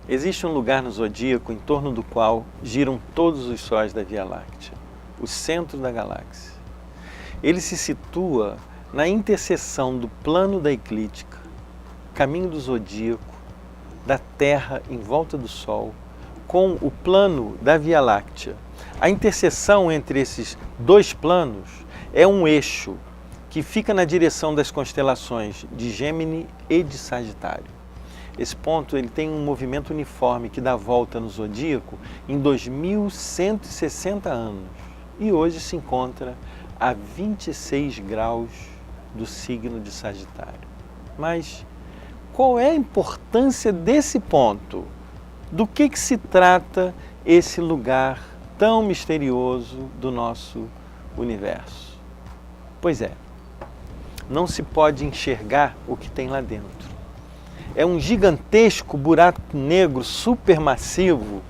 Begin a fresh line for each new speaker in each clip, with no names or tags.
Existe um lugar no zodíaco em torno do qual giram todos os sóis da Via Láctea, o centro da galáxia. Ele se situa na interseção do plano da eclíptica, caminho do zodíaco, da Terra em volta do Sol, com o plano da Via Láctea. A interseção entre esses dois planos é um eixo que fica na direção das constelações de Gêmeos e de Sagitário. Esse ponto ele tem um movimento uniforme que dá volta no zodíaco em 2160 anos e hoje se encontra a 26 graus do signo de Sagitário. Mas qual é a importância desse ponto? Do que se trata esse lugar tão misterioso do nosso universo? Pois é, não se pode enxergar o que tem lá dentro. É um gigantesco buraco negro supermassivo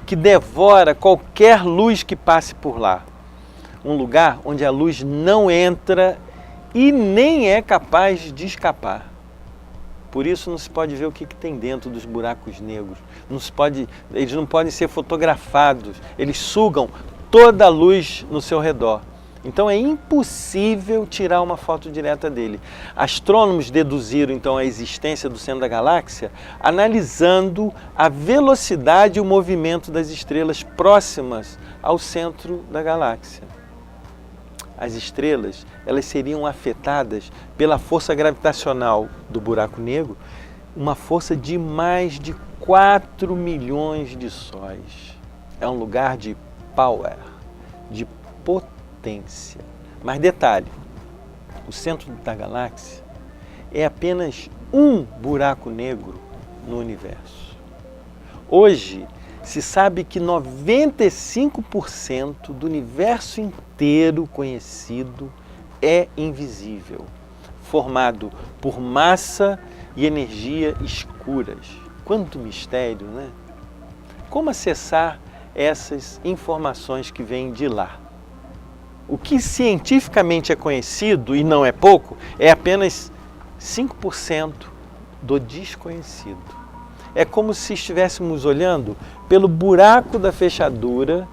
que devora qualquer luz que passe por lá. Um lugar onde a luz não entra e nem é capaz de escapar. Por isso não se pode ver o que tem dentro dos buracos negros. Eles não podem ser fotografados, eles sugam toda a luz no seu redor. Então é impossível tirar uma foto direta dele. Astrônomos deduziram então a existência do centro da galáxia analisando a velocidade e o movimento das estrelas próximas ao centro da galáxia. As estrelas, elas seriam afetadas pela força gravitacional do buraco negro, uma força de mais de 4 milhões de sóis. É um lugar de power, de potência. Mas detalhe, o centro da galáxia é apenas um buraco negro no universo. Hoje, se sabe que 95% do universo inteiro conhecido é invisível, formado por massa e energia escuras. Quanto mistério, né? Como acessar essas informações que vêm de lá? O que cientificamente é conhecido, e não é pouco, é apenas 5% do desconhecido. É como se estivéssemos olhando pelo buraco da fechadura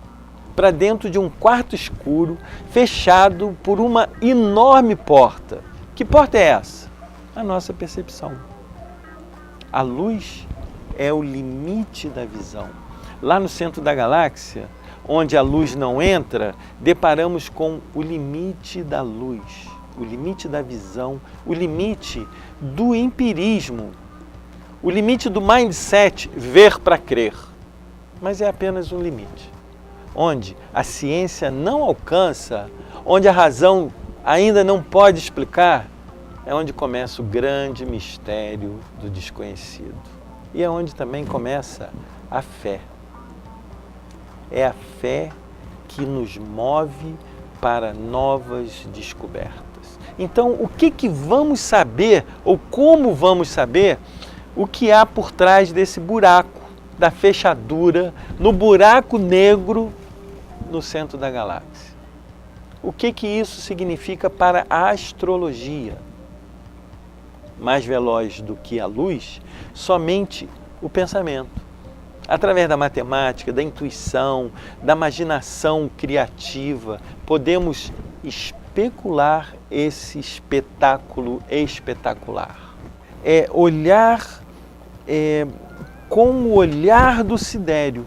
para dentro de um quarto escuro, fechado por uma enorme porta. Que porta é essa? A nossa percepção. A luz é o limite da visão. Lá no centro da galáxia, onde a luz não entra, deparamos com o limite da luz, o limite da visão, o limite do empirismo, o limite do mindset, ver para crer. Mas é apenas um limite, onde a ciência não alcança, onde a razão ainda não pode explicar, é onde começa o grande mistério do desconhecido. E é onde também começa a fé. É a fé que nos move para novas descobertas. Então, o que vamos saber, ou como vamos saber, o que há por trás desse buraco, da fechadura, no buraco negro no centro da galáxia? O que isso significa para a astrologia? Mais veloz do que a luz, somente o pensamento. Através da matemática, da intuição, da imaginação criativa, podemos especular esse espetáculo espetacular. É olhar com o olhar do sidério,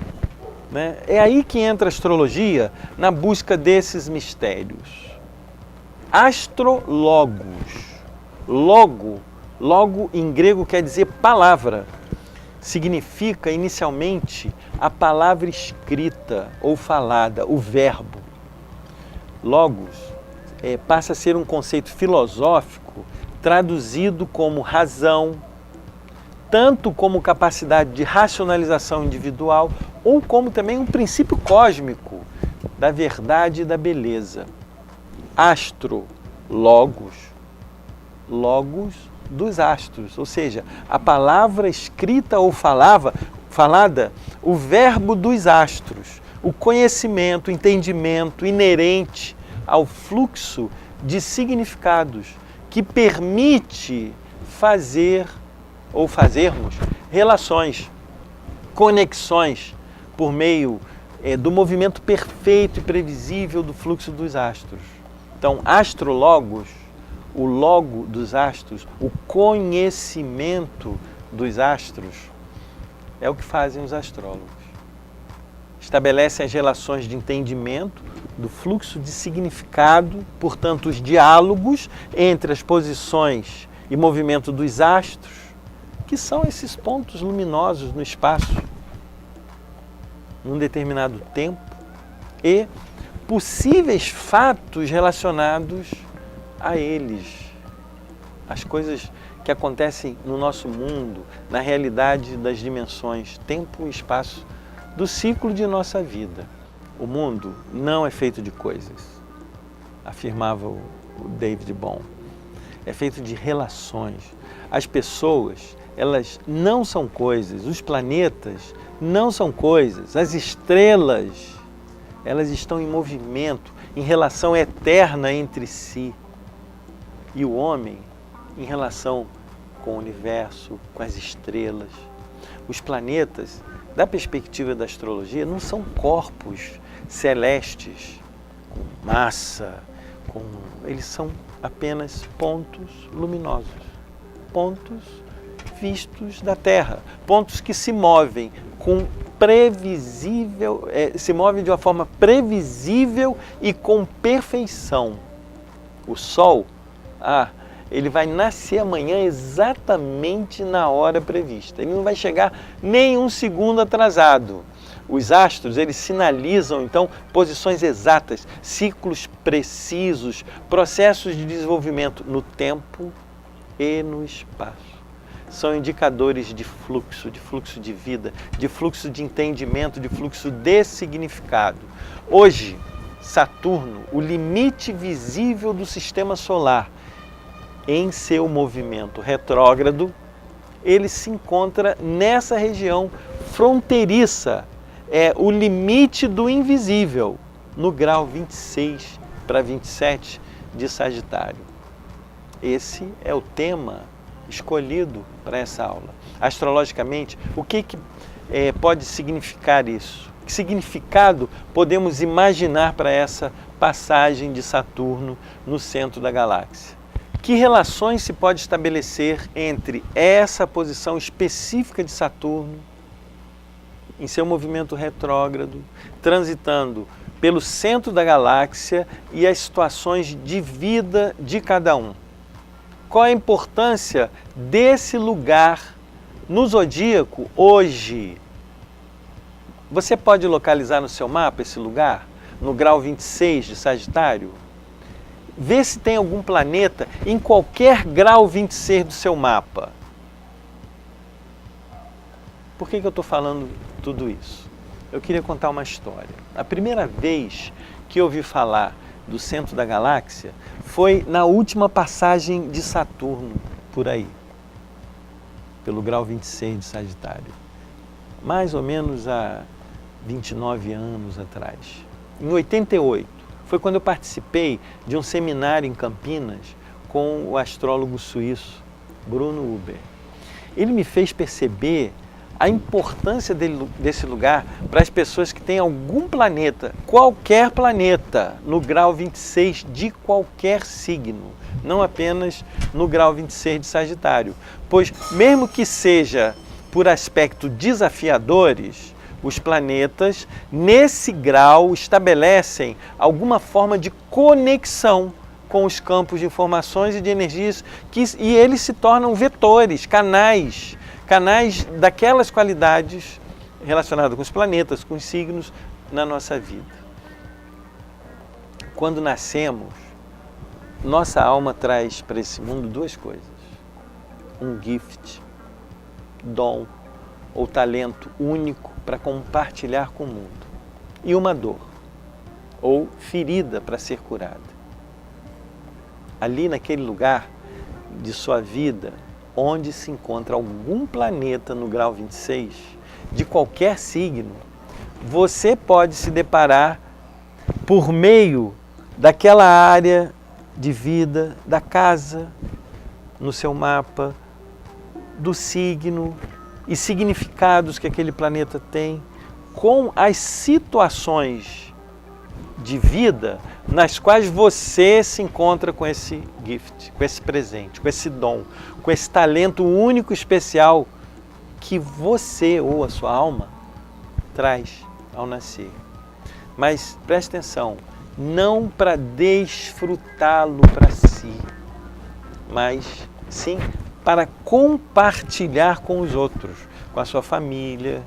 né? É aí que entra a astrologia na busca desses mistérios. Astrologos. Logo em grego quer dizer palavra. Significa inicialmente a palavra escrita ou falada, o verbo. Logos passa a ser um conceito filosófico traduzido como razão, tanto como capacidade de racionalização individual ou como também um princípio cósmico da verdade e da beleza. Astro, logos dos astros, ou seja, a palavra escrita ou falada, o verbo dos astros, o conhecimento, o entendimento inerente ao fluxo de significados que permite fazer ou fazermos relações conexões por meio do movimento perfeito e previsível do fluxo dos astros. Então, astrologos, o logo dos astros, o conhecimento dos astros, é o que fazem os astrólogos. Estabelecem as relações de entendimento do fluxo de significado, portanto, os diálogos entre as posições e movimento dos astros, que são esses pontos luminosos no espaço, num determinado tempo, e possíveis fatos relacionados a eles, as coisas que acontecem no nosso mundo, na realidade das dimensões, tempo e espaço, do ciclo de nossa vida. O mundo não é feito de coisas, afirmava o David Bohm. É feito de relações. As pessoas, elas não são coisas, os planetas não são coisas, as estrelas, elas estão em movimento, em relação eterna entre si. E o homem, em relação com o universo, com as estrelas. Os planetas, da perspectiva da astrologia, não são corpos celestes, com massa, eles são apenas pontos luminosos, pontos vistos da Terra, pontos que se movem se movem de uma forma previsível e com perfeição. O Sol, ele vai nascer amanhã exatamente na hora prevista. Ele não vai chegar nem um segundo atrasado. Os astros, eles sinalizam, então, posições exatas, ciclos precisos, processos de desenvolvimento no tempo e no espaço. São indicadores de fluxo de vida, de fluxo de entendimento, de fluxo de significado. Hoje, Saturno, o limite visível do sistema solar, em seu movimento retrógrado, ele se encontra nessa região fronteiriça, é o limite do invisível, no grau 26 para 27 de Sagitário. Esse é o tema escolhido para essa aula. Astrologicamente, o que pode significar isso? Que significado podemos imaginar para essa passagem de Saturno no centro da galáxia? Que relações se pode estabelecer entre essa posição específica de Saturno, em seu movimento retrógrado, transitando pelo centro da galáxia e as situações de vida de cada um? Qual a importância desse lugar no zodíaco hoje? Você pode localizar no seu mapa esse lugar, no grau 26 de Sagitário? Vê se tem algum planeta em qualquer grau 26 do seu mapa. Por que eu estou falando tudo isso? Eu queria contar uma história. A primeira vez que eu ouvi falar do centro da galáxia foi na última passagem de Saturno, por aí, pelo grau 26 de Sagitário. Mais ou menos há 29 anos atrás. Em 88. Foi quando eu participei de um seminário em Campinas com o astrólogo suíço Bruno Huber. Ele me fez perceber a importância desse lugar para as pessoas que têm algum planeta, qualquer planeta, no grau 26 de qualquer signo, não apenas no grau 26 de Sagitário. Pois mesmo que seja por aspecto desafiadores, os planetas, nesse grau, estabelecem alguma forma de conexão com os campos de informações e de energias e eles se tornam vetores, canais daquelas qualidades relacionadas com os planetas, com os signos na nossa vida. Quando nascemos, nossa alma traz para esse mundo duas coisas: um gift, dom ou talento único para compartilhar com o mundo, e uma dor ou ferida para ser curada. Ali naquele lugar de sua vida, onde se encontra algum planeta no grau 26, de qualquer signo, você pode se deparar por meio daquela área de vida, da casa, no seu mapa, do signo, e significados que aquele planeta tem, com as situações de vida nas quais você se encontra com esse gift, com esse presente, com esse dom, com esse talento único, especial, que você ou a sua alma traz ao nascer. Mas preste atenção, não para desfrutá-lo para si, mas sim para compartilhar com os outros, com a sua família,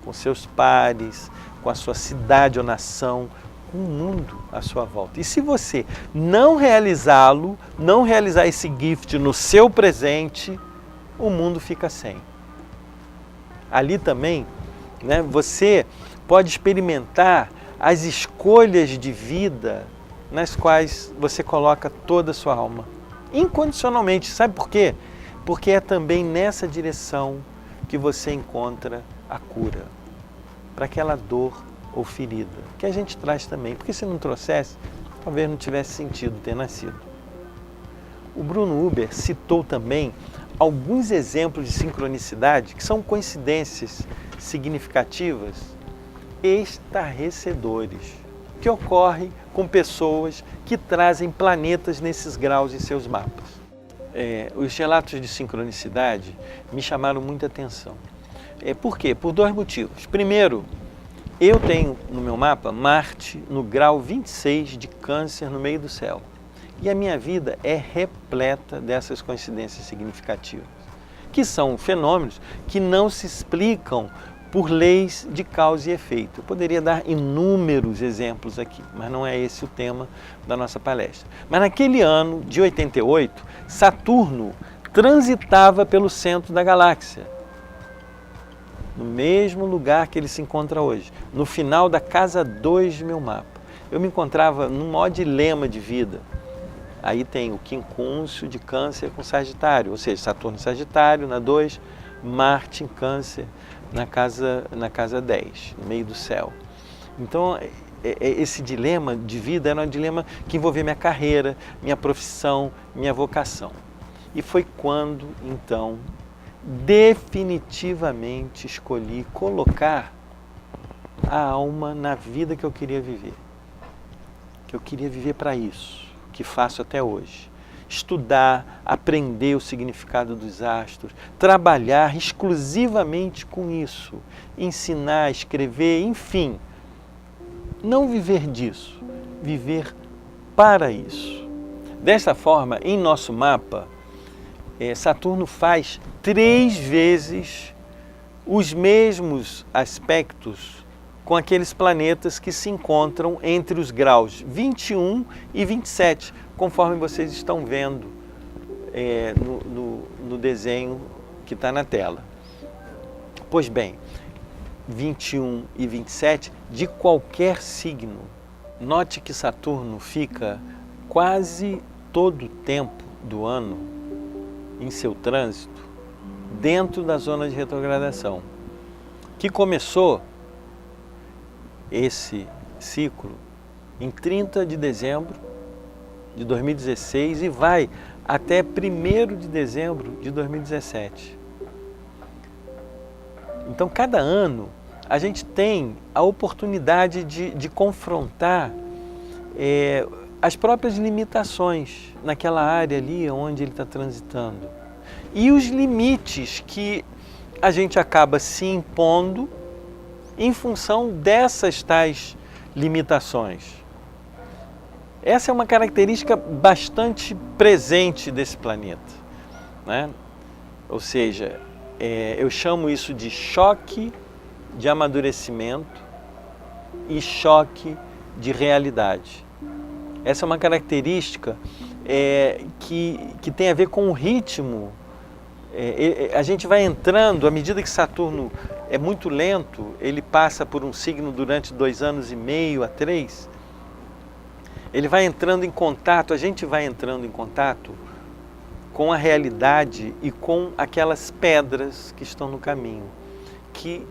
com seus pares, com a sua cidade ou nação, com o mundo à sua volta. E se você não realizá-lo, não realizar esse gift no seu presente, o mundo fica sem. Ali também, né, você pode experimentar as escolhas de vida nas quais você coloca toda a sua alma, incondicionalmente. Sabe por quê? Porque é também nessa direção que você encontra a cura para aquela dor ou ferida, que a gente traz também, porque se não trouxesse, talvez não tivesse sentido ter nascido. O Bruno Huber citou também alguns exemplos de sincronicidade que são coincidências significativas estarrecedores, que ocorrem com pessoas que trazem planetas nesses graus em seus mapas. Os relatos de sincronicidade me chamaram muita atenção. Por quê? Por dois motivos. Primeiro, eu tenho no meu mapa Marte no grau 26 de Câncer no meio do céu. E a minha vida é repleta dessas coincidências significativas, que são fenômenos que não se explicam por leis de causa e efeito. Eu poderia dar inúmeros exemplos aqui, mas não é esse o tema da nossa palestra. Mas naquele ano de 88, Saturno transitava pelo centro da galáxia, no mesmo lugar que ele se encontra hoje, no final da casa 2 do meu mapa. Eu me encontrava num maior dilema de vida. Aí tem o quincúncio de Câncer com Sagitário, ou seja, Saturno em Sagitário na 2, Marte em Câncer na casa 10, no meio do céu. Então, esse dilema de vida era um dilema que envolvia minha carreira, minha profissão, minha vocação. E foi quando, então, definitivamente escolhi colocar a alma na vida que eu queria viver. Que eu queria viver para isso, que faço até hoje. Estudar, aprender o significado dos astros, trabalhar exclusivamente com isso, ensinar, escrever, enfim. Não viver disso, viver para isso. Desta forma, em nosso mapa, Saturno faz 3 vezes os mesmos aspectos com aqueles planetas que se encontram entre os graus 21 e 27, conforme vocês estão vendo no desenho que está na tela. Pois bem, 21 e 27 de qualquer signo. Note que Saturno fica quase todo o tempo do ano em seu trânsito dentro da zona de retrogradação, que começou esse ciclo em 30 de dezembro de 2016 e vai até 1º de dezembro de 2017. Então, cada ano, a gente tem a oportunidade de confrontar as próprias limitações naquela área ali onde ele está transitando. E os limites que a gente acaba se impondo em função dessas tais limitações. Essa é uma característica bastante presente desse planeta, né? Ou seja, eu chamo isso de choque de amadurecimento e choque de realidade. Essa é uma característica que tem a ver com o ritmo. A gente vai entrando, à medida que Saturno é muito lento, ele passa por um signo durante 2 anos e meio a 3, ele vai entrando em contato, a gente vai entrando em contato com a realidade e com aquelas pedras que estão no caminho, que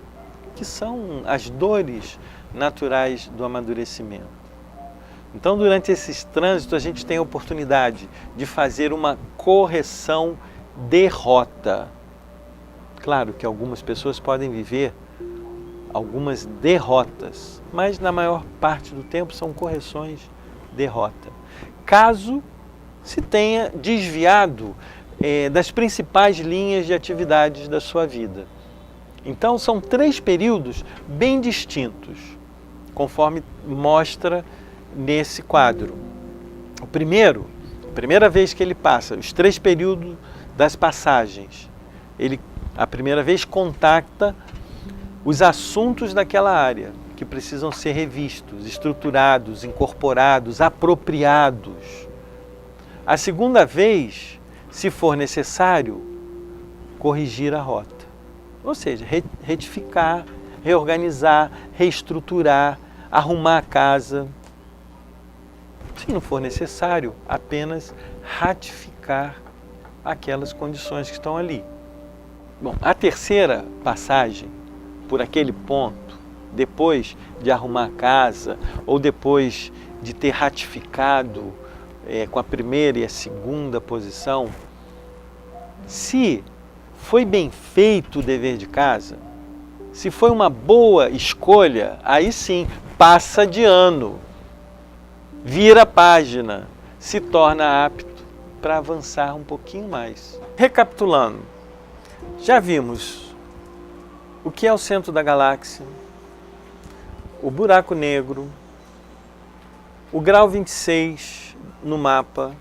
são as dores naturais do amadurecimento. Então, durante esses trânsitos, a gente tem a oportunidade de fazer uma correção de rota. Claro que algumas pessoas podem viver algumas derrotas, mas na maior parte do tempo são correções, derrota. Caso se tenha desviado das principais linhas de atividades da sua vida. Então são 3 períodos bem distintos, conforme mostra nesse quadro. O primeiro, a primeira vez que ele passa, os 3 períodos das passagens, ele a primeira vez contacta os assuntos daquela área que precisam ser revistos, estruturados, incorporados, apropriados. A segunda vez, se for necessário, corrigir a rota. Ou seja, retificar, reorganizar, reestruturar, arrumar a casa. Se não for necessário, apenas ratificar aquelas condições que estão ali. Bom, a terceira passagem por aquele ponto, depois de arrumar a casa ou depois de ter ratificado com a primeira e a segunda posição, se foi bem feito o dever de casa, se foi uma boa escolha, aí sim, passa de ano, vira a página, se torna apto para avançar um pouquinho mais. Recapitulando, já vimos o que é o centro da galáxia, o buraco negro, o grau 26 no mapa,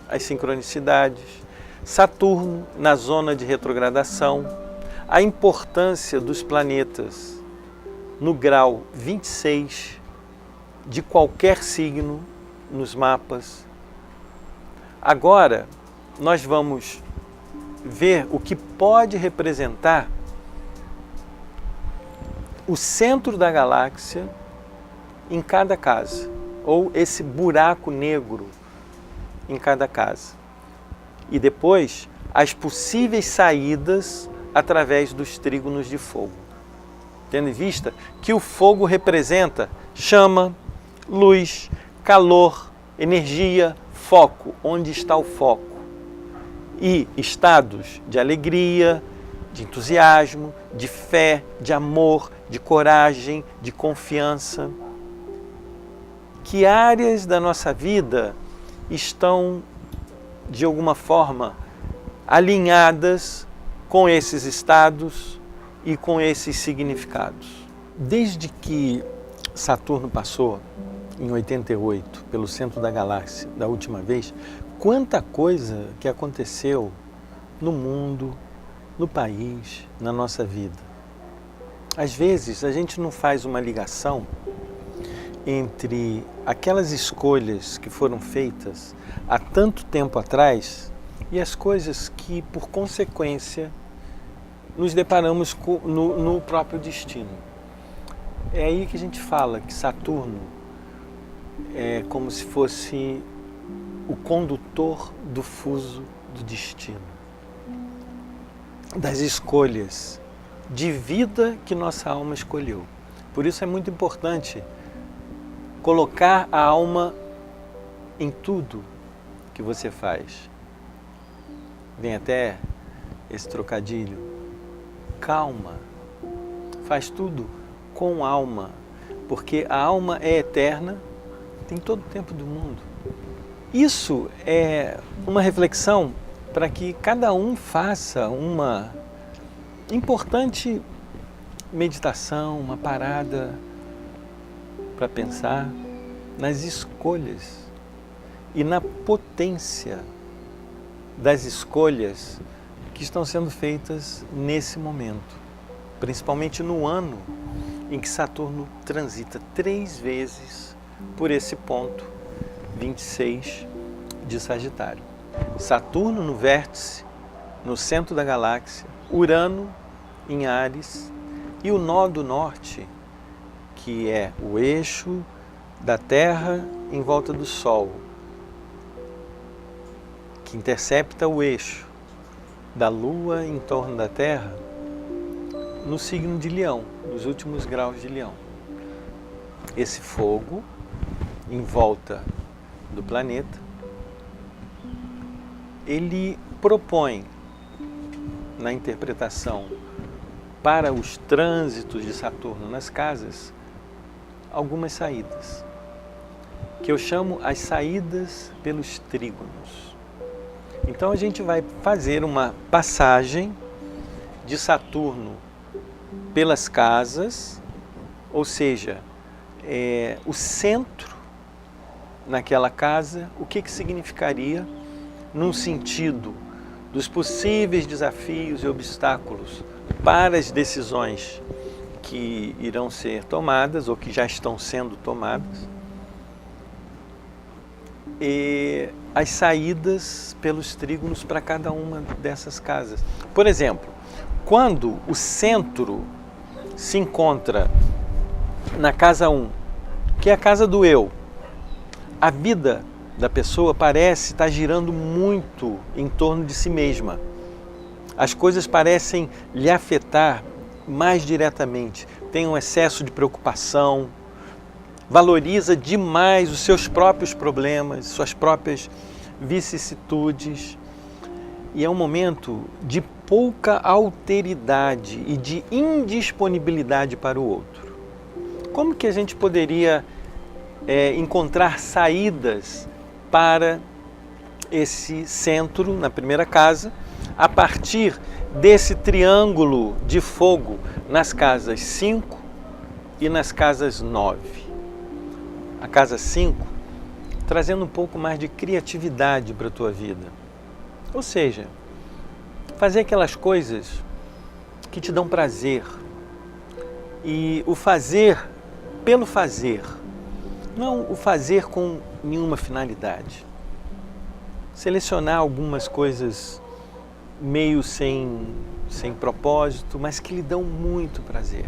as sincronicidades, Saturno na zona de retrogradação, a importância dos planetas no grau 26 de qualquer signo nos mapas. Agora, nós vamos ver o que pode representar o centro da galáxia em cada casa, ou esse buraco negro em cada casa. E depois, as possíveis saídas através dos trígonos de fogo. Tendo em vista que o fogo representa chama, luz, calor, energia, foco, onde está o foco. E estados de alegria, de entusiasmo, de fé, de amor, de coragem, de confiança. Que áreas da nossa vida estão, de alguma forma, alinhadas com esses estados e com esses significados? Desde que Saturno passou, em 88, pelo centro da galáxia, da última vez, quanta coisa que aconteceu no mundo, no país, na nossa vida. Às vezes, a gente não faz uma ligação entre aquelas escolhas que foram feitas há tanto tempo atrás e as coisas que, por consequência, nos deparamos no próprio destino. É aí que a gente fala que Saturno é como se fosse o condutor do fuso do destino, das escolhas de vida que nossa alma escolheu. Por isso é muito importante colocar a alma em tudo que você faz. Vem até esse trocadilho. Calma. Faz tudo com alma, porque a alma é eterna, tem todo o tempo do mundo. Isso é uma reflexão para que cada um faça uma importante meditação, uma parada para pensar nas escolhas e na potência das escolhas que estão sendo feitas nesse momento, principalmente no ano em que Saturno transita 3 vezes por esse ponto 26 de Sagitário. Saturno no vértice, no centro da galáxia, Urano em Áries e o nó do norte, que é o eixo da Terra em volta do Sol, que intercepta o eixo da Lua em torno da Terra, no signo de Leão, nos últimos graus de Leão. Esse fogo em volta do planeta, ele propõe na interpretação para os trânsitos de Saturno nas casas, algumas saídas, que eu chamo as saídas pelos trígonos. Então a gente vai fazer uma passagem de Saturno pelas casas, ou seja, o centro naquela casa, o que significaria num sentido dos possíveis desafios e obstáculos para as decisões que irão ser tomadas ou que já estão sendo tomadas, e as saídas pelos trígonos para cada uma dessas casas. Por exemplo, quando o centro se encontra na casa 1, que é a casa do eu, a vida da pessoa parece estar girando muito em torno de si mesma. As coisas parecem lhe afetar mais diretamente. Tem um excesso de preocupação, valoriza demais os seus próprios problemas, suas próprias vicissitudes. E é um momento de pouca alteridade e de indisponibilidade para o outro. Como que a gente poderia encontrar saídas para esse centro na primeira casa, a partir desse triângulo de fogo nas casas 5 e nas casas 9? A casa 5 trazendo um pouco mais de criatividade para a tua vida. Ou seja, fazer aquelas coisas que te dão prazer. E o fazer pelo fazer, não o fazer com nenhuma finalidade. Selecionar algumas coisas meio sem propósito, mas que lhe dão muito prazer.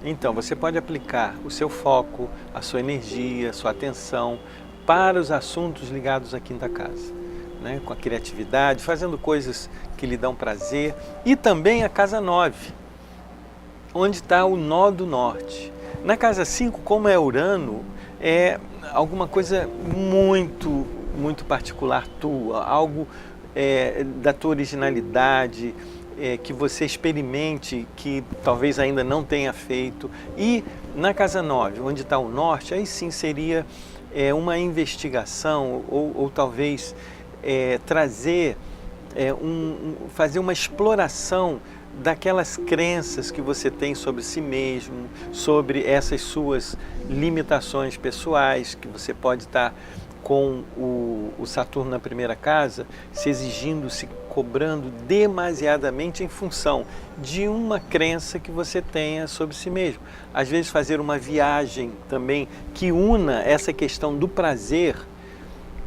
Então, você pode aplicar o seu foco, a sua energia, a sua atenção para os assuntos ligados à quinta casa, né? Com a criatividade, fazendo coisas que lhe dão prazer. E também a casa 9, onde está o nó do norte. Na casa 5, como é Urano, é alguma coisa muito particular tua, algo da tua originalidade, que você experimente, que talvez ainda não tenha feito. E na casa 9, onde está o norte, aí sim seria uma investigação ou talvez trazer, fazer uma exploração daquelas crenças que você tem sobre si mesmo, sobre essas suas limitações pessoais, que você pode estar com o Saturno na primeira casa, se exigindo, se cobrando demasiadamente em função de uma crença que você tenha sobre si mesmo. Às vezes fazer uma viagem também que una essa questão do prazer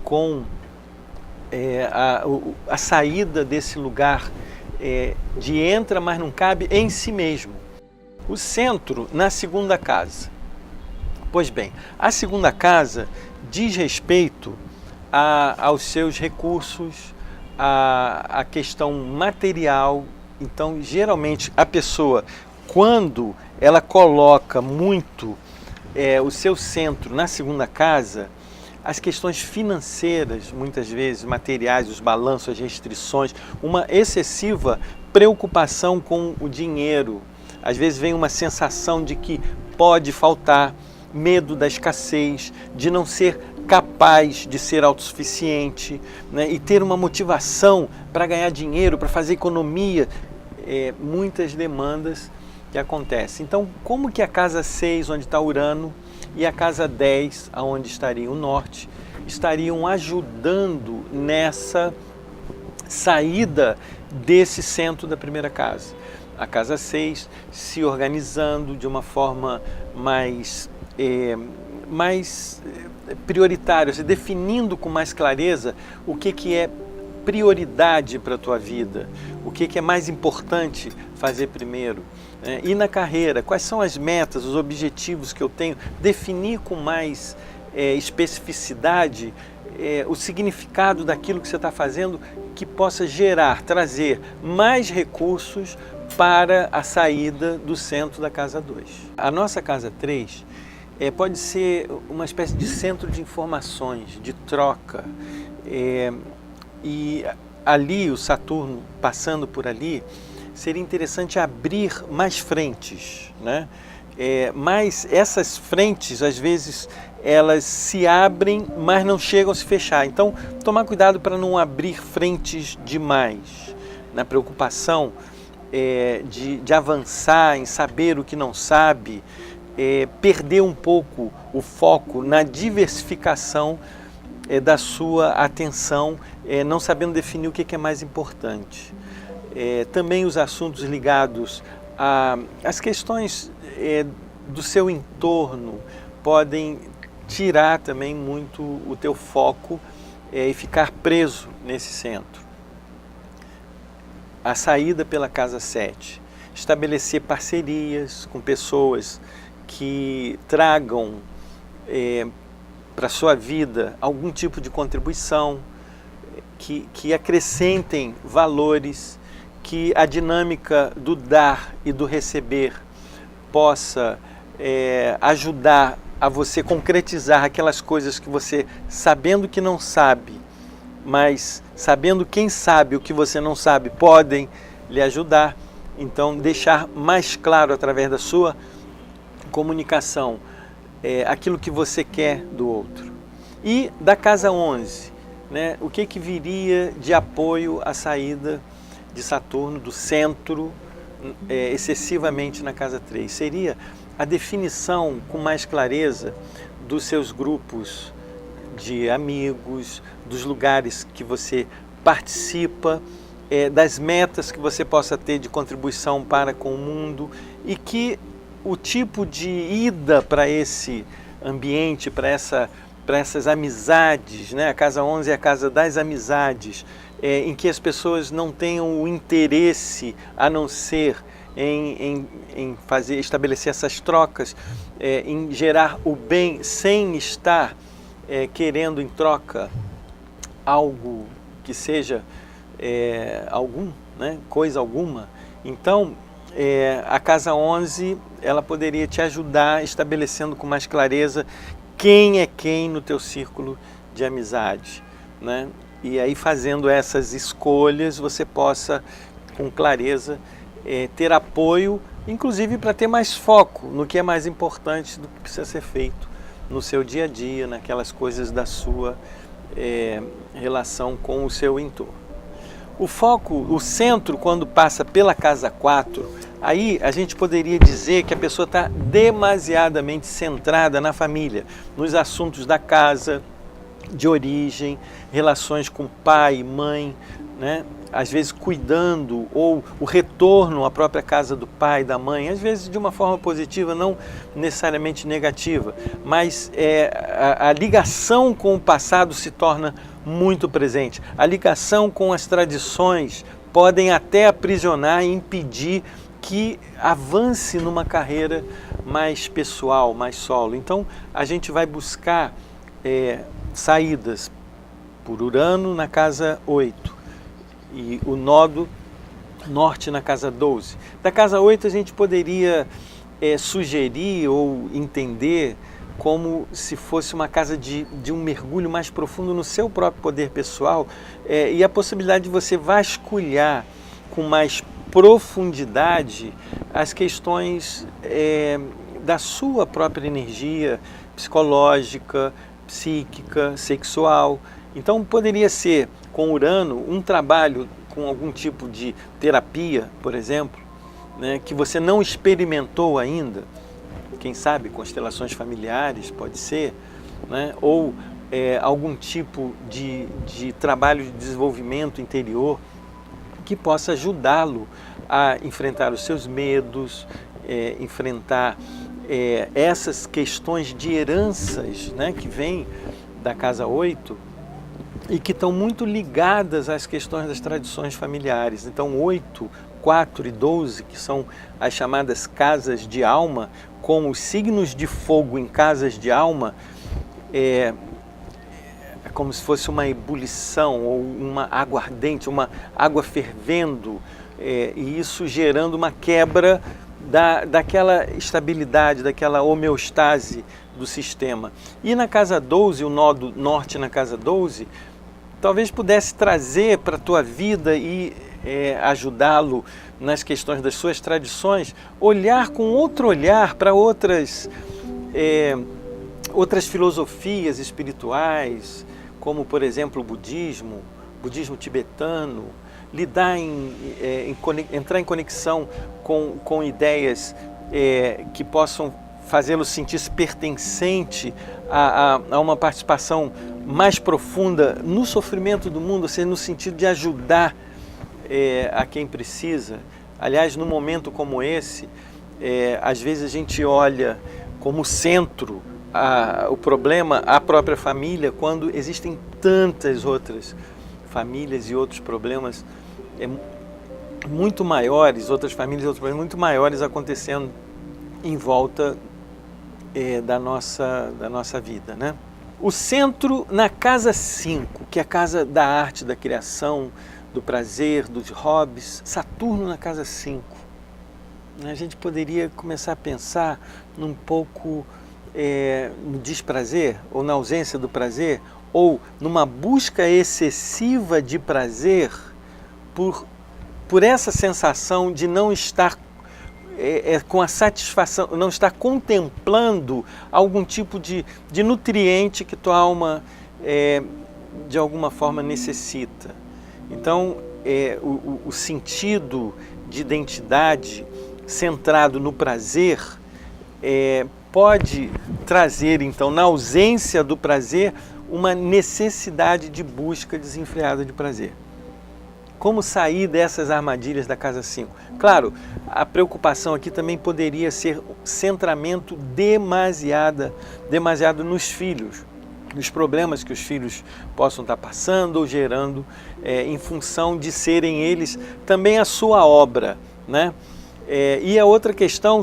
com a saída desse lugar de entra, mas não cabe em si mesmo. O centro na segunda casa. Pois bem, a segunda casa diz respeito aos seus recursos, a questão material. Então, geralmente, a pessoa, quando ela coloca muito o seu centro na segunda casa, as questões financeiras, muitas vezes, materiais, os balanços, as restrições, uma excessiva preocupação com o dinheiro. Às vezes vem uma sensação de que pode faltar, medo da escassez, de não ser capaz de ser autossuficiente, né? E ter uma motivação para ganhar dinheiro, para fazer economia, muitas demandas que acontecem. Então, como que a casa 6, onde está Urano, e a casa 10, onde estaria o norte, estariam ajudando nessa saída desse centro da primeira casa? A casa 6 se organizando de uma forma mais prioritária, se definindo com mais clareza o que é prioridade para a tua vida, o que é mais importante fazer primeiro. E na carreira, quais são as metas, os objetivos que eu tenho, definir com mais especificidade o significado daquilo que você está fazendo, que possa gerar, trazer mais recursos para a saída do centro da casa 2. A nossa casa 3 pode ser uma espécie de centro de informações, de troca, e ali o Saturno passando por ali, seria interessante abrir mais frentes, né? Mas essas frentes, às vezes, elas se abrem, mas não chegam a se fechar. Então, tomar cuidado para não abrir frentes demais, na preocupação de avançar, em saber o que não sabe, perder um pouco o foco na diversificação da sua atenção, não sabendo definir o que é mais importante. Também os assuntos ligados às questões do seu entorno podem tirar também muito o teu foco e ficar preso nesse centro. A saída pela casa 7, estabelecer parcerias com pessoas que tragam para a sua vida algum tipo de contribuição, que acrescentem valores, que a dinâmica do dar e do receber possa ajudar a você concretizar aquelas coisas que você, sabendo que não sabe, mas sabendo quem sabe o que você não sabe, podem lhe ajudar. Então, deixar mais claro através da sua comunicação aquilo que você quer do outro. E da casa 11, né, o que viria de apoio à saída de Saturno do centro excessivamente na casa 3? Seria a definição com mais clareza dos seus grupos de amigos, dos lugares que você participa, das metas que você possa ter de contribuição para com o mundo, e que o tipo de ida para esse ambiente, para essas amizades, né? A casa 11 é a casa das amizades, em que as pessoas não tenham o interesse a não ser em estabelecer essas trocas, em gerar o bem sem estar querendo em troca algo que seja né, coisa alguma. Então, a casa 11, ela poderia te ajudar estabelecendo com mais clareza quem é quem no teu círculo de amizade, né? E aí, fazendo essas escolhas, você possa, com clareza, ter apoio, inclusive para ter mais foco no que é mais importante do que precisa ser feito no seu dia a dia, naquelas coisas da sua relação com o seu entorno. O foco, o centro, quando passa pela casa 4, aí a gente poderia dizer que a pessoa está demasiadamente centrada na família, nos assuntos da casa, de origem, relações com pai e mãe, né? Às vezes cuidando, ou o retorno à própria casa do pai, da mãe, às vezes de uma forma positiva, não necessariamente negativa, mas a ligação com o passado se torna muito presente. A ligação com as tradições podem até aprisionar e impedir que avance numa carreira mais pessoal, mais solo. Então, a gente vai buscar saídas por Urano na casa 8 e o nodo norte na casa 12. Da casa 8 a gente poderia sugerir ou entender como se fosse uma casa de um mergulho mais profundo no seu próprio poder pessoal, e a possibilidade de você vasculhar com mais profundidade as questões da sua própria energia psicológica, psíquica, sexual. Então poderia ser, com Urano, um trabalho com algum tipo de terapia, por exemplo, né, que você não experimentou ainda, quem sabe constelações familiares, pode ser, né, ou algum tipo de trabalho de desenvolvimento interior que possa ajudá-lo a enfrentar os seus medos, enfrentar essas questões de heranças, né, que vêm da casa 8 e que estão muito ligadas às questões das tradições familiares. Então 8, 4 e 12, que são as chamadas casas de alma, com os signos de fogo em casas de alma, é como se fosse uma ebulição ou uma água ardente, uma água fervendo, e isso gerando uma quebra daquela estabilidade, daquela homeostase do sistema. E na casa 12, o nó norte na casa 12, talvez pudesse trazer para a tua vida e ajudá-lo nas questões das suas tradições, olhar com outro olhar para outras filosofias espirituais, como por exemplo o budismo tibetano, entrar em conexão com ideias que possam fazê-lo sentir-se pertencente a uma participação mais profunda no sofrimento do mundo, ou seja, no sentido de ajudar a quem precisa. Aliás, num momento como esse, às vezes a gente olha como centro o problema, a própria família, quando existem tantas outras famílias e outros problemas muito maiores, outras famílias e outros problemas muito maiores acontecendo em volta da nossa vida, né? O centro na casa 5, que é a casa da arte, da criação, do prazer, dos hobbies, Saturno na casa 5. A gente poderia começar a pensar num pouco no desprazer, ou na ausência do prazer, ou numa busca excessiva de prazer por essa sensação de não estar com a satisfação, não estar contemplando algum tipo de nutriente que tua alma de alguma forma necessita. Então, o sentido de identidade centrado no prazer pode trazer, então, na ausência do prazer, uma necessidade de busca desenfreada de prazer. Como sair dessas armadilhas da casa 5? Claro, a preocupação aqui também poderia ser centramento demasiado nos filhos, nos problemas que os filhos possam estar passando ou gerando em função de serem eles também a sua obra, né? E a outra questão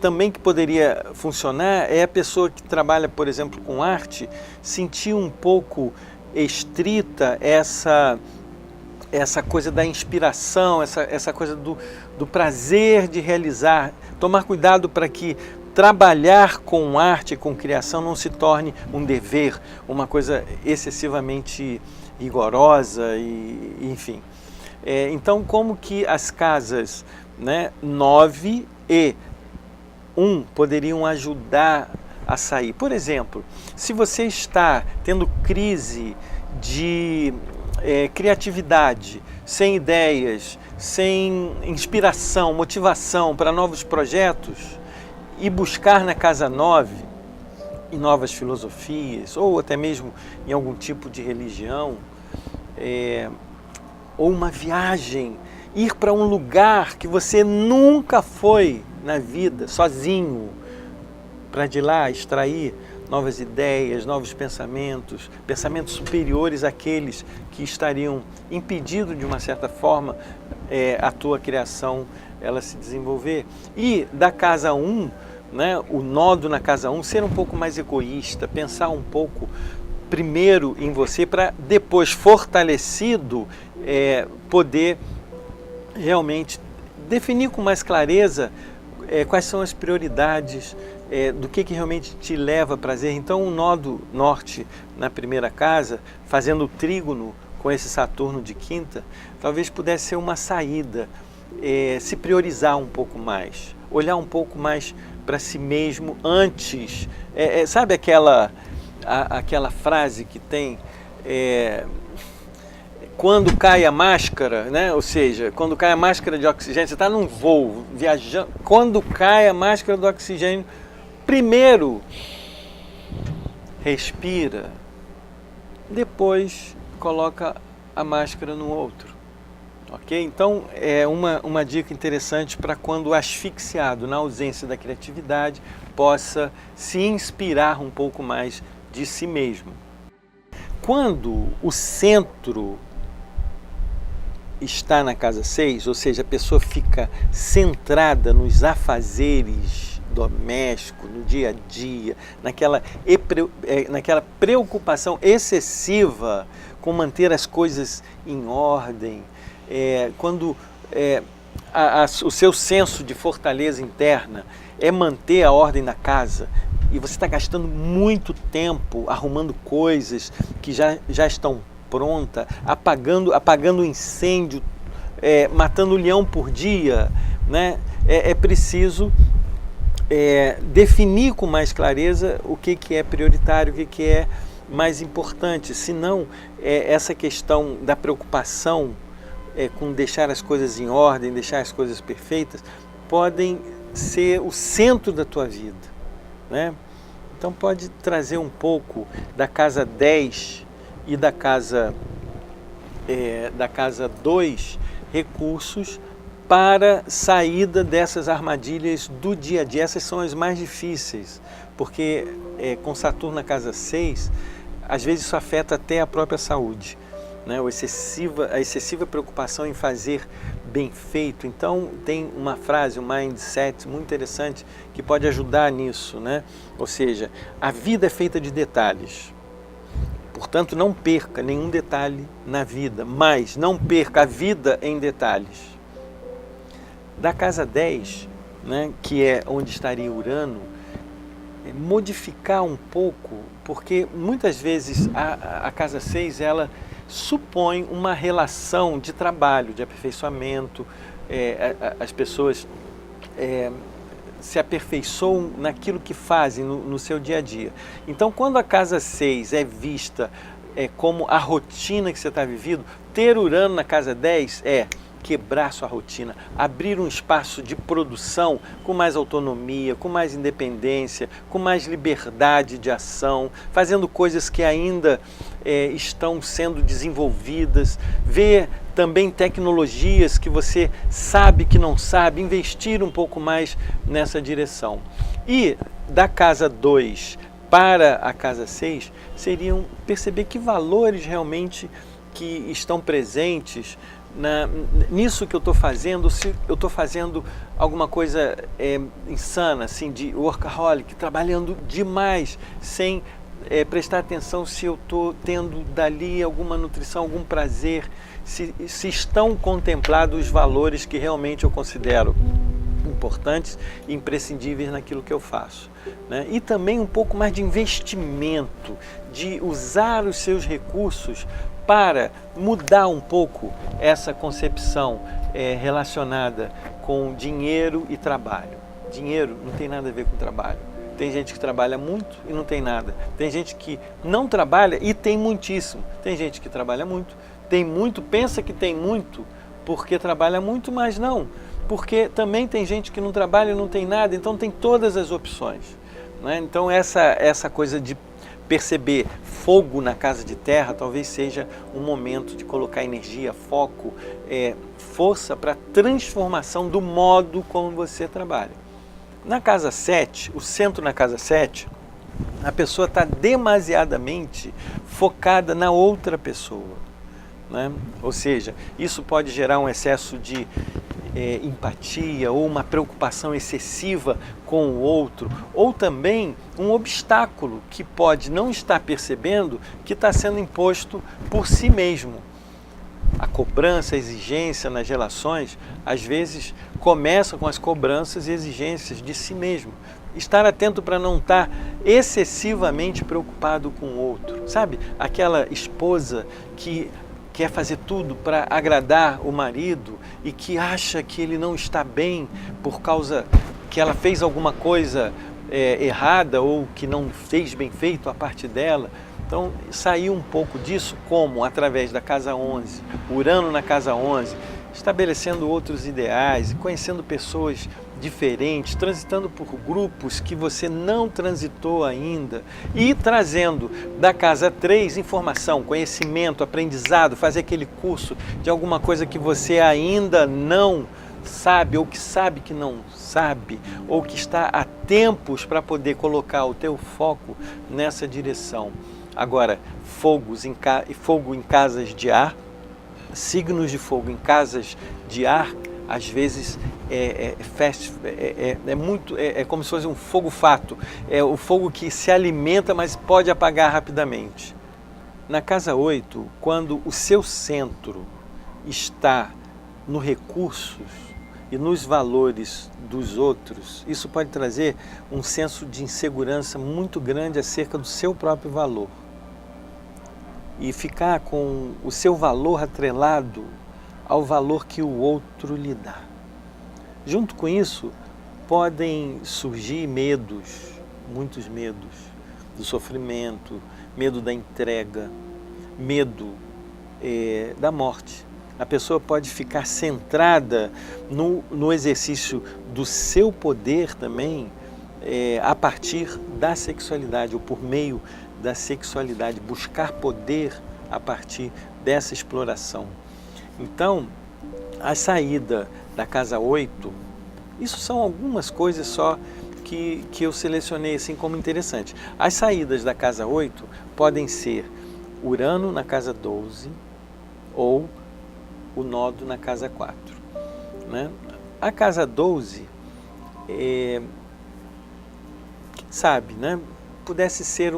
também que poderia funcionar é a pessoa que trabalha, por exemplo, com arte, sentir um pouco estrita essa coisa da inspiração, essa coisa do prazer de realizar. Tomar cuidado para que trabalhar com arte, com criação, não se torne um dever, uma coisa excessivamente rigorosa, enfim. Então, como que as casas 9 e 1 poderiam ajudar a sair? Por exemplo, se você está tendo crise de criatividade, sem ideias, sem inspiração, motivação para novos projetos, e buscar na casa 9 em novas filosofias, ou até mesmo em algum tipo de religião, ou uma viagem, ir para um lugar que você nunca foi na vida, sozinho, para de lá extrair novas ideias, novos pensamentos, pensamentos superiores àqueles que estariam impedindo de uma certa forma a tua criação ela se desenvolver. E da casa 1, o nodo na casa 1, ser um pouco mais egoísta, pensar um pouco primeiro em você para depois, fortalecido, poder realmente definir com mais clareza quais são as prioridades, do que realmente te leva a prazer. Então, o nodo norte na primeira casa, fazendo o trígono com esse Saturno de quinta, talvez pudesse ser uma saída, se priorizar um pouco mais, olhar um pouco mais para si mesmo antes. Sabe aquela frase que tem... quando cai a máscara, ou seja, quando cai a máscara de oxigênio, você está num voo, viajando, quando cai a máscara do oxigênio, primeiro respira, depois coloca a máscara no outro, ok? Então, é uma dica interessante para quando asfixiado, na ausência da criatividade, possa se inspirar um pouco mais de si mesmo. Quando o centro está na casa 6, ou seja, a pessoa fica centrada nos afazeres domésticos, no dia a dia, naquela preocupação excessiva com manter as coisas em ordem, quando o seu senso de fortaleza interna é manter a ordem da casa, e você está gastando muito tempo arrumando coisas que já estão pronta, apagando o incêndio matando um leão por dia, né? É preciso definir com mais clareza o que é prioritário, o que é mais importante. Senão, essa questão da preocupação com deixar as coisas em ordem, deixar as coisas perfeitas, podem ser o centro da tua vida, né? Então pode trazer um pouco da casa 10 e da casa 2 recursos para saída dessas armadilhas do dia a dia. Essas são as mais difíceis, porque com Saturno na casa 6, às vezes isso afeta até a própria saúde, né? A excessiva preocupação em fazer bem feito. Então tem uma frase, um mindset muito interessante que pode ajudar nisso, né? Ou seja, a vida é feita de detalhes. Portanto, não perca nenhum detalhe na vida, mas não perca a vida em detalhes. Da casa 10, né, que é onde estaria Urano, modificar um pouco, porque muitas vezes a casa 6, ela supõe uma relação de trabalho, de aperfeiçoamento, as pessoas se aperfeiçoam naquilo que fazem no seu dia a dia. Então, quando a casa 6 é vista como a rotina que você está vivendo, ter Urano na casa 10 é quebrar sua rotina, abrir um espaço de produção com mais autonomia, com mais independência, com mais liberdade de ação, fazendo coisas que ainda estão sendo desenvolvidas, ver também tecnologias que você sabe que não sabe, investir um pouco mais nessa direção. E da casa 2 para a casa 6, seriam perceber que valores realmente que estão presentes nisso que eu estou fazendo, se eu estou fazendo alguma coisa insana, assim, de workaholic, trabalhando demais, sem prestar atenção se eu estou tendo dali alguma nutrição, algum prazer, se estão contemplados os valores que realmente eu considero importantes e imprescindíveis naquilo que eu faço, né? E também um pouco mais de investimento, de usar os seus recursos para mudar um pouco essa concepção relacionada com dinheiro e trabalho. Dinheiro não tem nada a ver com trabalho. Tem gente que trabalha muito e não tem nada. Tem gente que não trabalha e tem muitíssimo. Tem gente que trabalha muito, tem muito, pensa que tem muito porque trabalha muito, mas não. Porque também tem gente que não trabalha e não tem nada, então tem todas as opções, né? Então essa coisa de perceber fogo na casa de terra talvez seja um momento de colocar energia, foco, força para a transformação do modo como você trabalha. Na casa 7, o centro na casa 7, a pessoa está demasiadamente focada na outra pessoa, né? Ou seja, isso pode gerar um excesso de empatia ou uma preocupação excessiva com o outro, ou também um obstáculo que pode não estar percebendo que está sendo imposto por si mesmo. A cobrança, a exigência nas relações, às vezes começa com as cobranças e exigências de si mesmo. Estar atento para não estar excessivamente preocupado com o outro. Sabe, aquela esposa que quer fazer tudo para agradar o marido e que acha que ele não está bem por causa que ela fez alguma coisa errada ou que não fez bem feito a parte dela. Então, sair um pouco disso como? Através da casa 11, Urano na casa 11, estabelecendo outros ideais, conhecendo pessoas diferentes, transitando por grupos que você não transitou ainda e trazendo da casa 3 informação, conhecimento, aprendizado, fazer aquele curso de alguma coisa que você ainda não sabe ou que sabe que não sabe ou que está há tempos para poder colocar o teu foco nessa direção. Agora, fogo em casas de ar, signos de fogo em casas de ar, às vezes é como se fosse um fogo fato, é o fogo que se alimenta, mas pode apagar rapidamente. Na casa 8, quando o seu centro está no recursos e nos valores dos outros, isso pode trazer um senso de insegurança muito grande acerca do seu próprio valor. E ficar com o seu valor atrelado ao valor que o outro lhe dá. Junto com isso, podem surgir medos, muitos medos, do sofrimento, medo da entrega, medo da morte. A pessoa pode ficar centrada no exercício do seu poder também, a partir da sexualidade, ou por meio da sexualidade, buscar poder a partir dessa exploração. Então, a saída da casa 8, isso são algumas coisas só que eu selecionei assim como interessante. As saídas da casa 8 podem ser Urano na casa 12 ou o nodo na casa 4. Né? A casa 12, quem sabe, né? Pudesse ser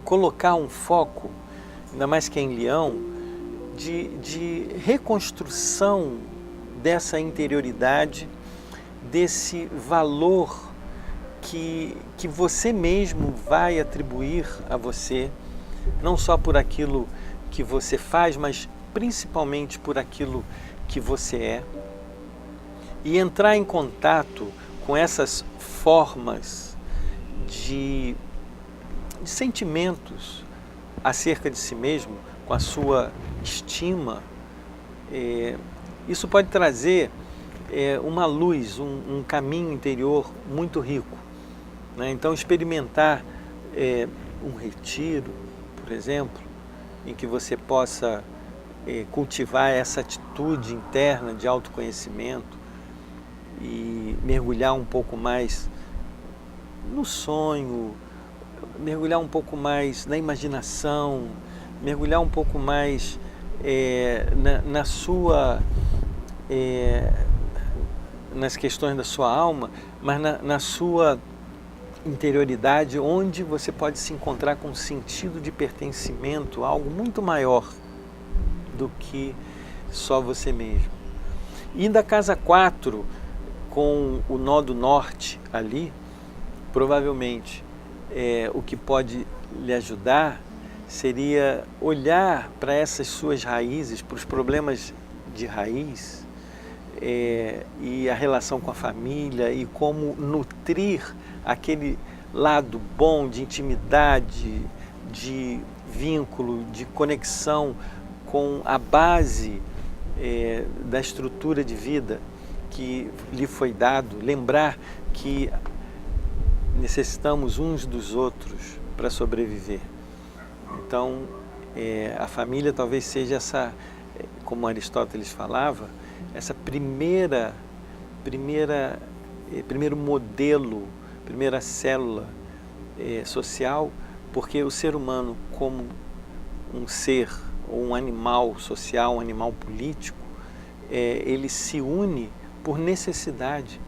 colocar um foco, ainda mais que é em Leão, de reconstrução dessa interioridade, desse valor que você mesmo vai atribuir a você, não só por aquilo que você faz, mas principalmente por aquilo que você é, e entrar em contato com essas formas de sentimentos acerca de si mesmo, com a sua estima. Isso pode trazer uma luz, um caminho interior muito rico. Né? Então, experimentar um retiro, por exemplo, em que você possa cultivar essa atitude interna de autoconhecimento e mergulhar um pouco mais no sonho, mergulhar um pouco mais na imaginação, mergulhar um pouco mais na sua, nas questões da sua alma, mas na sua interioridade, onde você pode se encontrar com um sentido de pertencimento a algo muito maior do que só você mesmo. E da casa 4, com o nó do norte ali, provavelmente o que pode lhe ajudar seria olhar para essas suas raízes, para os problemas de raiz, e a relação com a família, e como nutrir aquele lado bom de intimidade, de vínculo, de conexão com a base da estrutura de vida que lhe foi dado. Lembrar que necessitamos uns dos outros para sobreviver. Então, a família talvez seja essa, como Aristóteles falava, essa primeiro modelo, primeira célula social, porque o ser humano, como um ser ou um animal social, um animal político, ele se une por necessidade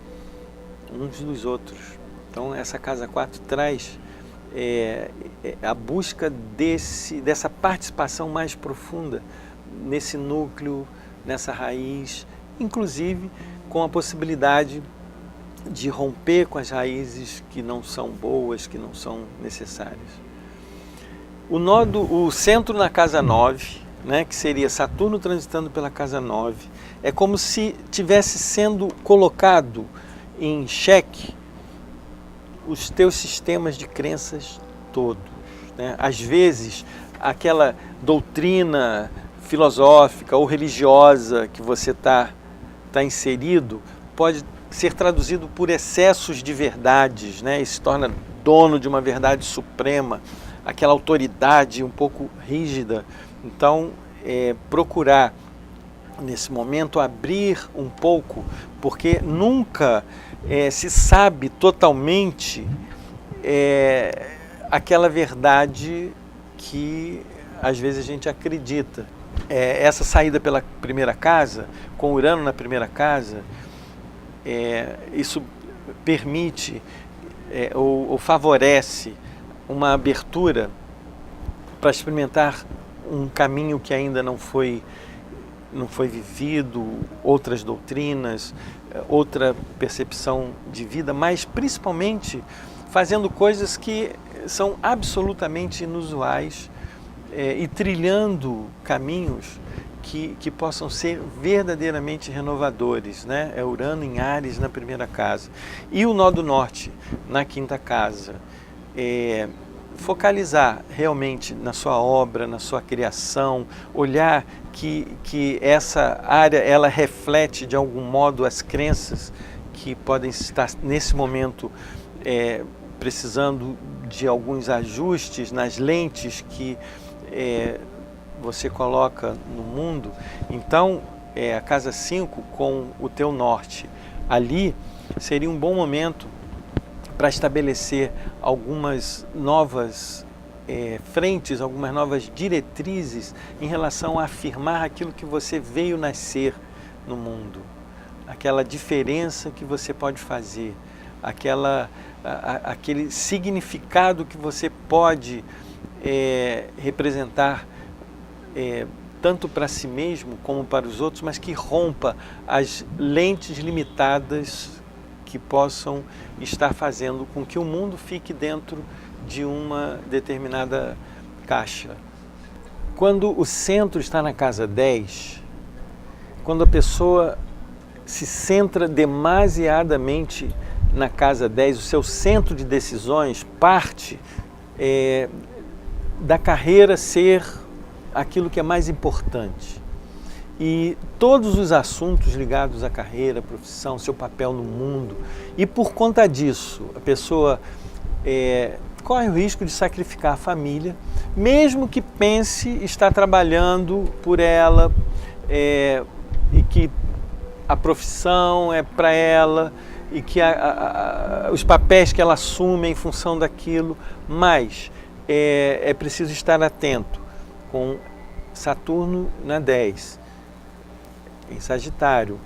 uns dos outros. Então, essa casa 4 traz a busca dessa participação mais profunda nesse núcleo, nessa raiz, inclusive com a possibilidade de romper com as raízes que não são boas, que não são necessárias. O centro na casa 9, né, que seria Saturno transitando pela casa 9, é como se tivesse sendo colocado em xeque os teus sistemas de crenças todos. Né? Às vezes, aquela doutrina filosófica ou religiosa que você está inserido pode ser traduzido por excessos de verdades, né? E se torna dono de uma verdade suprema, aquela autoridade um pouco rígida. Então, procurar, nesse momento, abrir um pouco, porque nunca se sabe totalmente aquela verdade que às vezes a gente acredita. Essa saída pela primeira casa, com Urano na primeira casa, isso permite ou favorece uma abertura para experimentar um caminho que ainda não foi vivido, outras doutrinas, outra percepção de vida, mas principalmente fazendo coisas que são absolutamente inusuais, e trilhando caminhos que possam ser verdadeiramente renovadores, né? É Urano em Áries na primeira casa. E o nó do norte na quinta casa. Focalizar realmente na sua obra, na sua criação, olhar que essa área ela reflete de algum modo as crenças que podem estar nesse momento precisando de alguns ajustes nas lentes que você coloca no mundo. Então, a casa 5 com o teu norte ali seria um bom momento para estabelecer algumas novas frentes, algumas novas diretrizes em relação a afirmar aquilo que você veio nascer no mundo, aquela diferença que você pode fazer, aquele significado que você pode representar tanto para si mesmo como para os outros, mas que rompa as lentes limitadas que possam estar fazendo com que o mundo fique dentro de uma determinada caixa. Quando o centro está na casa 10, quando a pessoa se centra demasiadamente na casa 10, o seu centro de decisões parte da carreira ser aquilo que é mais importante. E todos os assuntos ligados à carreira, à profissão, seu papel no mundo. E por conta disso, a pessoa corre o risco de sacrificar a família, mesmo que pense estar trabalhando por ela e que a profissão é para ela e que os papéis que ela assume em função daquilo. Mas é preciso estar atento com Saturno na 10. Em Sagitário,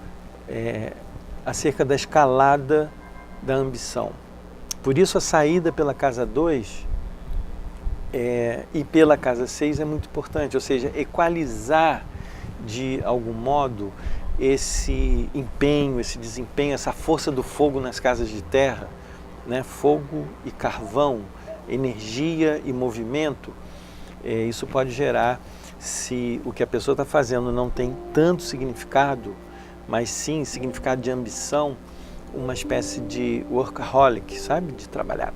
acerca da escalada da ambição. Por isso a saída pela casa 2 e pela casa 6 é muito importante, ou seja, equalizar de algum modo esse empenho, esse desempenho, essa força do fogo nas casas de terra, né? Fogo e carvão, energia e movimento. Isso pode gerar, se o que a pessoa está fazendo não tem tanto significado, mas sim significado de ambição, uma espécie de workaholic, sabe? De trabalhar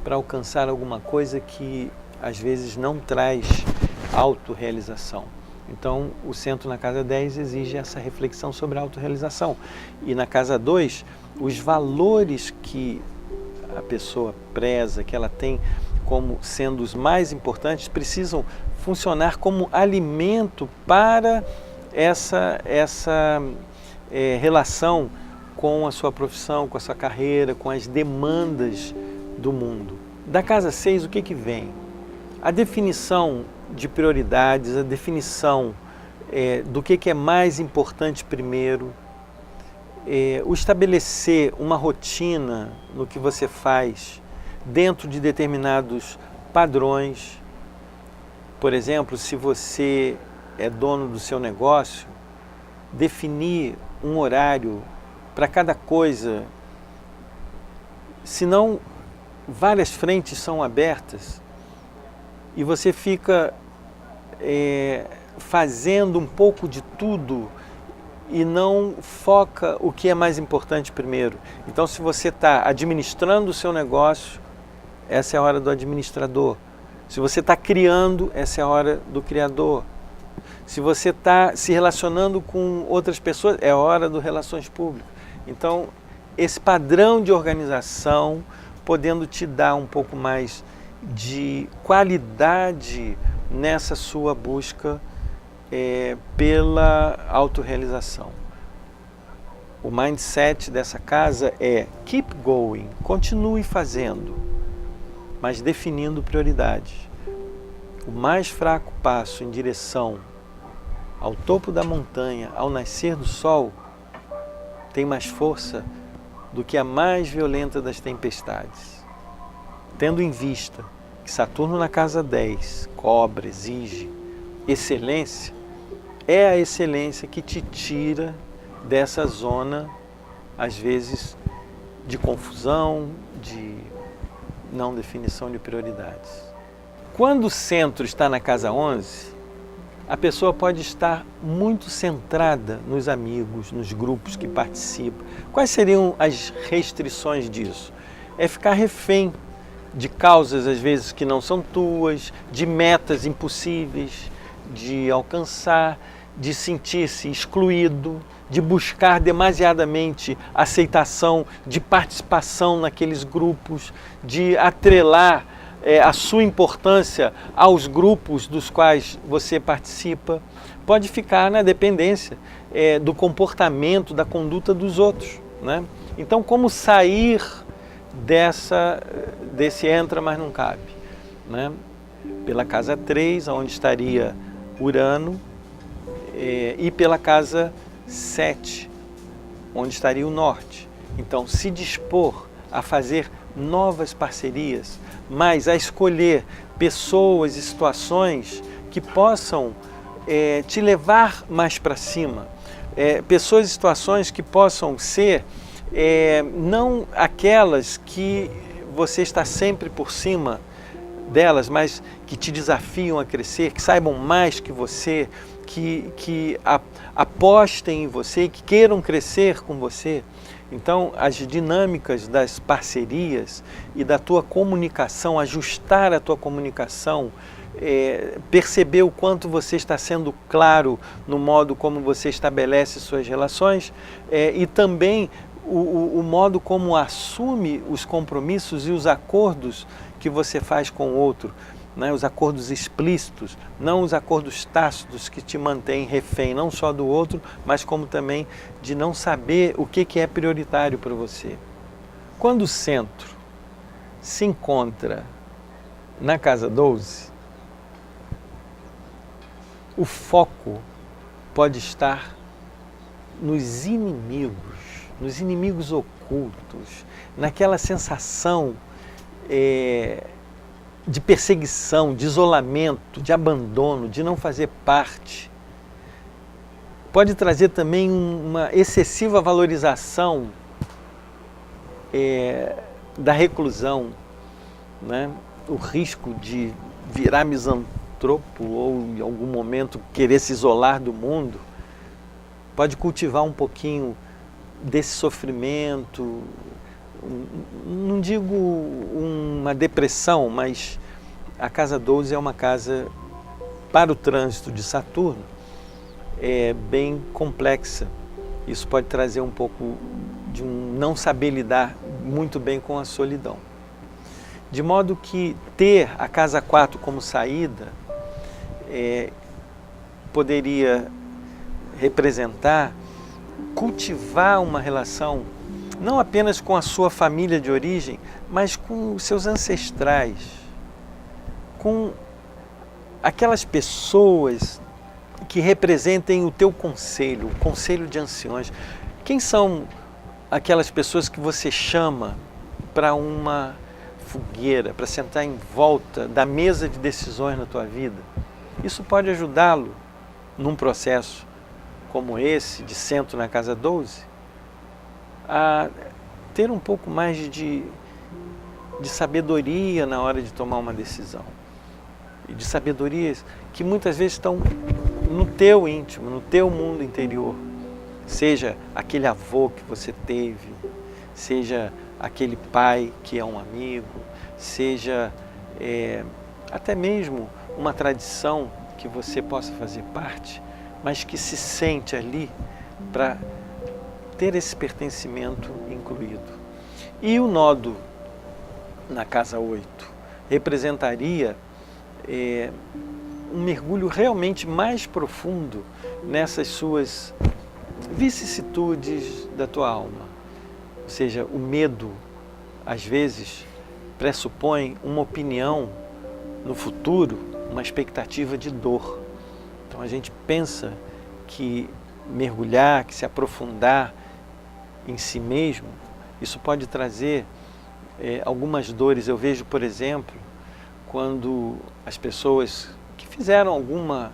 para alcançar alguma coisa que às vezes não traz autorrealização. Então, o centro na casa 10 exige essa reflexão sobre a autorrealização. E na casa 2, os valores que a pessoa preza, que ela tem como sendo os mais importantes, precisam funcionar como alimento para essa relação com a sua profissão, com a sua carreira, com as demandas do mundo. Da casa 6, o que vem? A definição de prioridades, a definição do que é mais importante primeiro, o estabelecer uma rotina no que você faz dentro de determinados padrões. Por exemplo, se você é dono do seu negócio, definir um horário para cada coisa, senão várias frentes são abertas e você fica fazendo um pouco de tudo e não foca o que é mais importante primeiro. Então, se você está administrando o seu negócio, essa é a hora do administrador. Se você está criando, essa é a hora do criador. Se você está se relacionando com outras pessoas, é a hora do relações públicas. Então, esse padrão de organização, podendo te dar um pouco mais de qualidade nessa sua busca pela autorrealização. O mindset dessa casa é keep going, continue fazendo, mas definindo prioridades. O mais fraco passo em direção ao topo da montanha, ao nascer do sol, tem mais força do que a mais violenta das tempestades. Tendo em vista que Saturno na casa 10 cobra, exige excelência, é a excelência que te tira dessa zona, às vezes, de confusão, de não definição de prioridades. Quando o centro está na casa 11, a pessoa pode estar muito centrada nos amigos, nos grupos que participa. Quais seriam as restrições disso? É ficar refém de causas, às vezes, que não são tuas, de metas impossíveis de alcançar, de sentir-se excluído, de buscar demasiadamente aceitação, de participação naqueles grupos, de atrelar a sua importância aos grupos dos quais você participa. Pode ficar na dependência do comportamento, da conduta dos outros, né? Então, como sair desse entra, mas não cabe, né? Pela casa 3, onde estaria Urano, e pela casa 7, onde estaria o Norte. Então, se dispor a fazer novas parcerias, mas a escolher pessoas e situações que possam te levar mais para cima, pessoas e situações que possam ser não aquelas que você está sempre por cima delas, mas que te desafiam a crescer, que saibam mais que você, que apostem em você, que queiram crescer com você. Então, as dinâmicas das parcerias e da tua comunicação, ajustar a tua comunicação, perceber o quanto você está sendo claro no modo como você estabelece suas relações, e também o modo como assume os compromissos e os acordos que você faz com o outro, né? Os acordos explícitos, não os acordos tácitos que te mantêm refém, não só do outro, mas como também de não saber o que é prioritário para você. Quando o centro se encontra na casa 12, o foco pode estar nos inimigos ocultos, naquela sensação de perseguição, de isolamento, de abandono, de não fazer parte. Pode trazer também uma excessiva valorização da reclusão, né? O risco de virar misantropo ou em algum momento querer se isolar do mundo. Pode cultivar um pouquinho desse sofrimento, não digo uma depressão, mas a casa 12 é uma casa, para o trânsito de Saturno, bem complexa. Isso pode trazer um pouco de um não saber lidar muito bem com a solidão. De modo que ter a casa 4 como saída poderia representar cultivar uma relação não apenas com a sua família de origem, mas com os seus ancestrais, com aquelas pessoas que representem o teu conselho, o conselho de anciões. Quem são aquelas pessoas que você chama para uma fogueira, para sentar em volta da mesa de decisões na tua vida? Isso pode ajudá-lo num processo como esse, de centro na casa 12, a ter um pouco mais de sabedoria na hora de tomar uma decisão. E de sabedorias que muitas vezes estão no teu íntimo, no teu mundo interior. Seja aquele avô que você teve, seja aquele pai que é um amigo, seja até mesmo uma tradição que você possa fazer parte, mas que se sente ali para ter esse pertencimento incluído. E o nodo na casa 8 representaria um mergulho realmente mais profundo nessas suas vicissitudes da tua alma. Ou seja, o medo, às vezes, pressupõe uma opinião no futuro, uma expectativa de dor. Então a gente pensa que mergulhar, que se aprofundar em si mesmo, isso pode trazer algumas dores. Eu vejo, por exemplo, quando as pessoas que fizeram alguma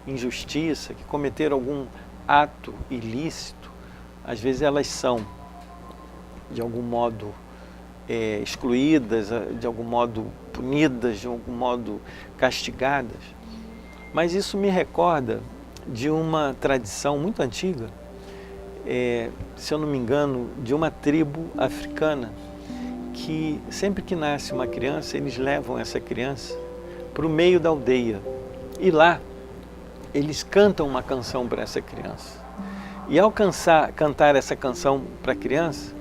injustiça, que cometeram algum ato ilícito, às vezes elas são, de algum modo, excluídas, de algum modo punidas, de algum modo castigadas, Mas isso me recorda de uma tradição muito antiga, se eu não me engano, de uma tribo africana, que sempre que nasce uma criança, eles levam essa criança para o meio da aldeia. E lá, eles cantam uma canção para essa criança. E ao cantar essa canção para a criança,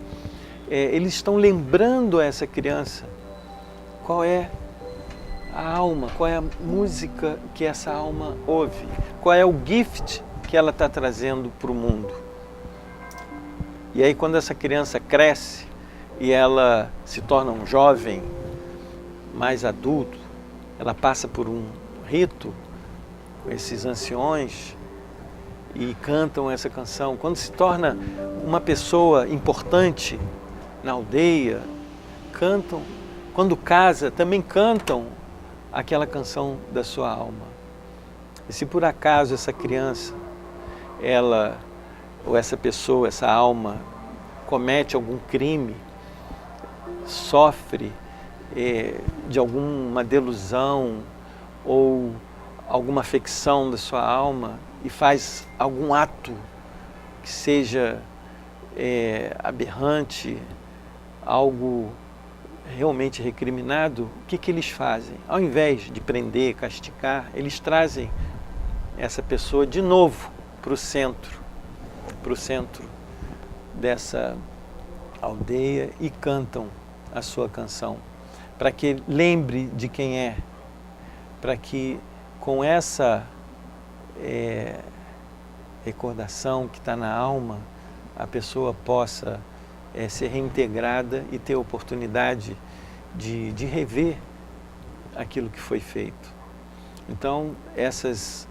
eles estão lembrando a essa criança qual é a alma, qual é a música que essa alma ouve, qual é o gift que ela está trazendo para o mundo. E aí quando essa criança cresce e ela se torna um jovem mais adulto, ela passa por um rito com esses anciões e cantam essa canção. Quando se torna uma pessoa importante na aldeia, cantam. Quando casa, também cantam aquela canção da sua alma. E se por acaso essa criança, ela ou essa pessoa, essa alma, comete algum crime, sofre de alguma delusão ou alguma afecção da sua alma e faz algum ato que seja aberrante, algo realmente recriminado, o que eles fazem? Ao invés de prender, castigar, eles trazem essa pessoa de novo para o centro dessa aldeia e cantam a sua canção, para que lembre de quem é, para que com essa recordação que está na alma, a pessoa possa ser reintegrada e ter a oportunidade de rever aquilo que foi feito. Então, essas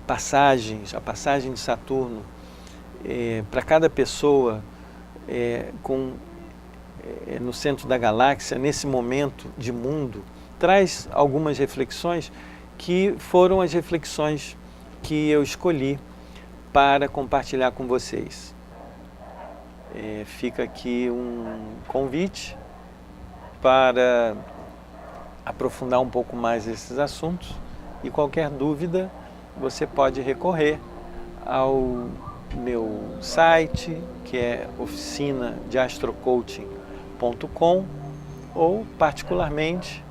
passagens, a passagem de Saturno, para cada pessoa no centro da galáxia, nesse momento de mundo, traz algumas reflexões que foram as reflexões que eu escolhi para compartilhar com vocês. Fica aqui um convite para aprofundar um pouco mais esses assuntos e qualquer dúvida você pode recorrer ao meu site, que é oficinadeastrocoaching.com, ou particularmente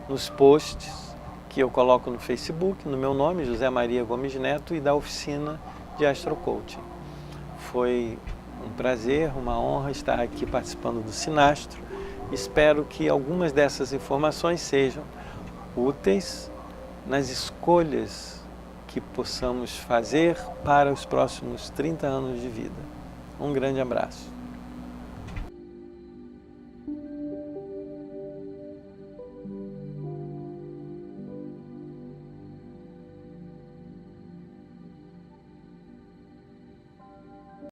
nos posts que eu coloco no Facebook, no meu nome, José Maria Gomes Neto, e da Oficina de Astrocoaching. Foi um prazer, uma honra estar aqui participando do Sinastro. Espero que algumas dessas informações sejam úteis nas escolhas que possamos fazer para os próximos 30 anos de vida. Um grande abraço.